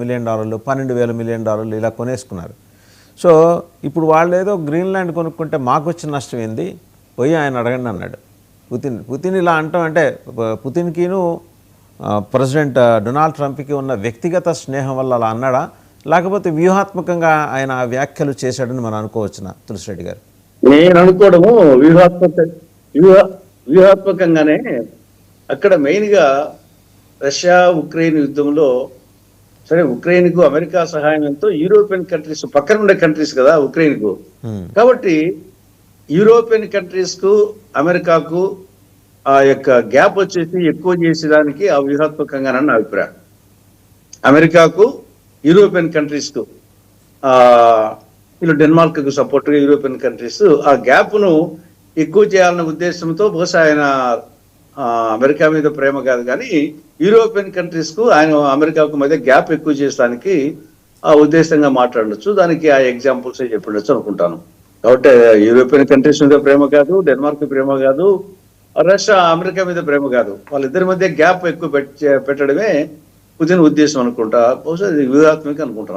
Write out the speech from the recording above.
Million డాలర్లు, $12,000 million ఇలా కొనేసుకున్నారు. So ఇప్పుడు వాళ్ళు ఏదో గ్రీన్లాండ్ కొనుక్కుంటే మాకు వచ్చిన నష్టం ఏంది, పోయి ఆయన అడగండి అన్నాడు పుతిన్ ఇలా అంటాం అంటే పుతిన్కిను ప్రెసిడెంట్ డొనాల్డ్ ట్రంప్కి ఉన్న వ్యక్తిగత స్నేహం వల్ల అలా అన్నాడా, లేకపోతే వ్యూహాత్మకంగా ఆయన వ్యాఖ్యలు చేశాడని మనం అనుకోవచ్చునా తులసిరెడ్డి గారు? నేను అనుకోవడము వ్యూహాత్మకంగానే. అక్కడ మెయిన్ గా రష్యా ఉక్రెయిన్ యుద్ధంలో సరే ఉక్రెయిన్ కు అమెరికా సహాయంతో యూరోపియన్ కంట్రీస్ పక్కన ఉండే కంట్రీస్ కదా ఉక్రెయిన్ కు, కాబట్టి యూరోపియన్ కంట్రీస్ కు అమెరికాకు ఆ యొక్క గ్యాప్ వచ్చేసి ఎక్కువ చేసేదానికి ఆ వ్యూహాత్మకంగానే నా అభిప్రాయం. అమెరికాకు యూరోపియన్ కంట్రీస్ కు వీళ్ళు డెన్మార్క్ కు సపోర్ట్ గా యూరోపియన్ కంట్రీస్ ఆ గ్యాప్ ను ఎక్కువ చేయాలన్న ఉద్దేశంతో బహుశా ఆయన అమెరికా మీద ప్రేమ కాదు కానీ యూరోపియన్ కంట్రీస్ కు ఆయన అమెరికాకు మధ్య గ్యాప్ ఎక్కువ చేసడానికి ఆ ఉద్దేశంగా మాట్లాడచ్చు. దానికి ఆ ఎగ్జాంపుల్స్ చెప్పిండొచ్చు అనుకుంటాను. కాబట్టి యూరోపియన్ కంట్రీస్ మీద ప్రేమ కాదు, డెన్మార్క్ ప్రేమ కాదు, రష్యా అమెరికా మీద ప్రేమ కాదు, వాళ్ళిద్దరి మధ్య గ్యాప్ ఎక్కువ పెట్టడమే పుతిన్ ఉద్దేశం అనుకుంటా. బహుశా ఇది వ్యూహాత్మక అనుకుంటాను.